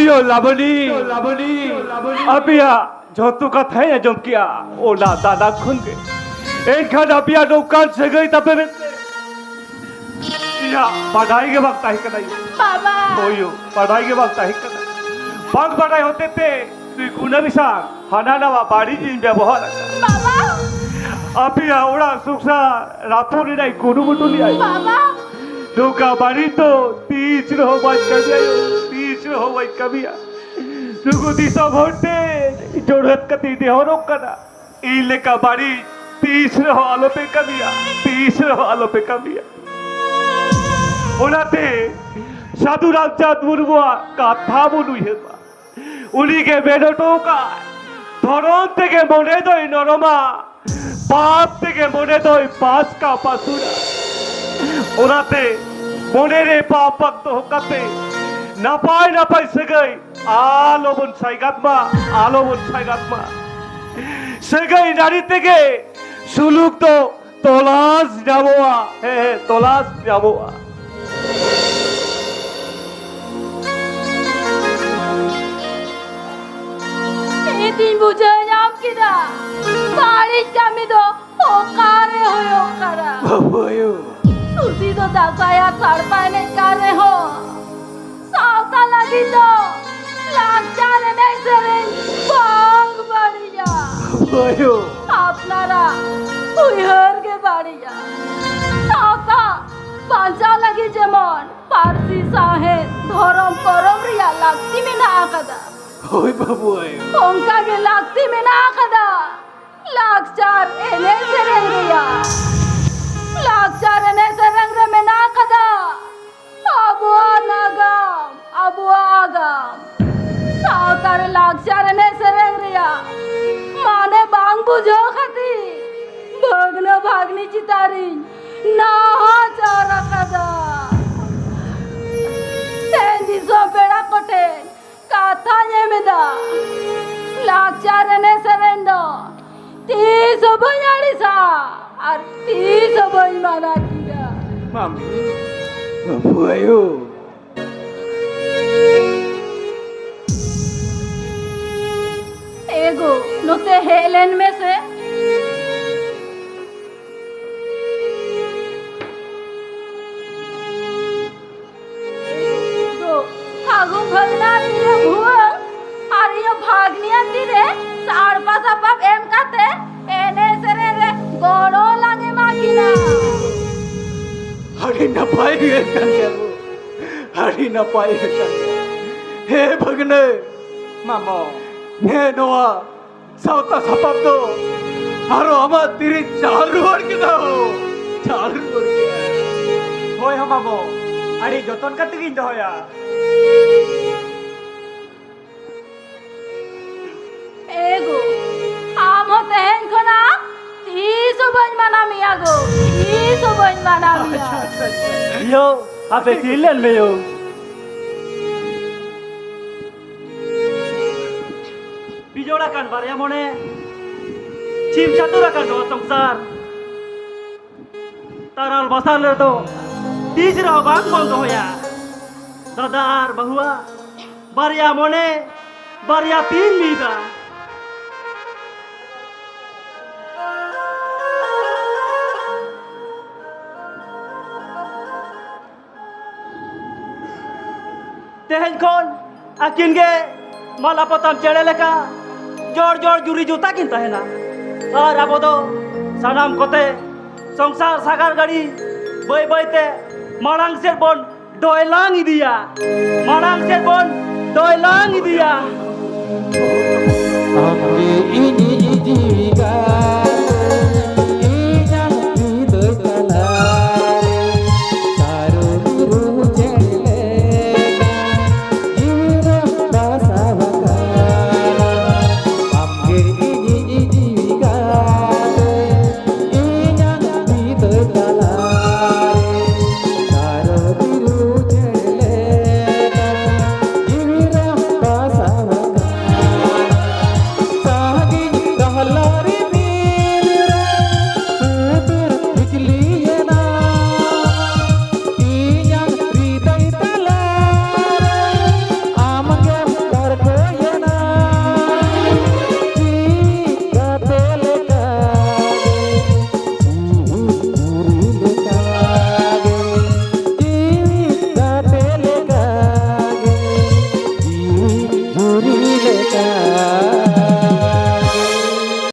E: यो लाबनी अबिया जोतु कथा है जम किया ओला दादा खुन के एनखान अबिया नौकान से गई तबे में या पढ़ाई के वक्त आई कदाई
F: बाबा
E: ओयो पढ़ाई के वक्त आई कदा बाग पढ़ाई होते थे तू कुना भी सा हना नवा बाड़ी जिन व्यवहार
F: बाबा
E: अबिया ओड़ा सुखसा रापुरी नहीं कुनु मुटुली आई
F: बाबा
E: नौका बाड़ी तो तीस रहो बाज कबिया तीस रहो बाज कबिया तुगु दिशा भोटे जोड़त कती देहरो कना इले का बाड़ी तीस रहो आलो पे कबिया तीस रहो आलो पे कबिया ओनाते साधु रामचाँद मुर्मुआ कथा बनुई हेबा उनी के बेडोटो का धरन থেকে মনে দই নরমা পাপ থেকে মনে দই পাঁচ का पासुरा ओनाते মনে রে पाप तो होकाते नापाय सगै आलोबन साइगात्मा सगै नारी থেকে सुलुक तो तलाश जाबोआ हे तलाश जाबोआ
D: दिन बुझे जाम किदा बारिश कमी दो ओकारे होयो करा
E: बाबूयो
D: सुसी तो दासाया सड़पाने करे हो सावता लगी तो लाचार नहीं सरे बाग बढ़िया
E: बाबूयो
D: अपनारा उहर के बढ़िया सावता पांचा लगी जेमन पारसी साहे धरम करम रिया लगती में ना कदा
E: ओय बाबूयो
D: ओंका के लागती में ना कदा लाचार एने से रंगिया लाचार एने से रंग रे में ना कदा अबुआ नागम अबुआ आगम सावतार लाचार एने से रंग रिया माने बांग बुझो खती भगन भागनी चितारी ना चारा कदा तेंदी सो बेड़ा कोटे काथाnya meda lakcarane serendo tiso banyari sa ar tiso boy mana kida
E: mami babuayo
D: ego note helen में से भागू भगना तीरे भुवंग और यो भागनिया तीरे साड़पा सपाप एम काते एने सरे रे गोड़ो लागे माकिना
E: हरी न पाए कन्या हरी न पाए कन्या हे भगने मामो ने नोआ सावता सपाप दो हारो हमा तीरी चालू और के दाओ चालू और के होय हम मामो अरे जतन करते गिन दोया
D: एगो आम होते हैं खना तीसो बन माना मिया गो तीसो बन माना मिया
C: यो आपे किलन में यो बिजोड़ा kan barya mone chim chatura kan do sangsar taral basal le to तीसरा बात कौन होया दादार बहुआ बारिया मोने बारिया तीन मीदा तेहन कौन अकिन गे माला पतम चढ़े लेका जोड़ जोड़ जुरी जूता किन तहना और अब दो सनाम कोते संसार सागर गाड़ी बई बईते मारांग से बोन डोयलांग दिया मारांग से बोन डोयलांग दिया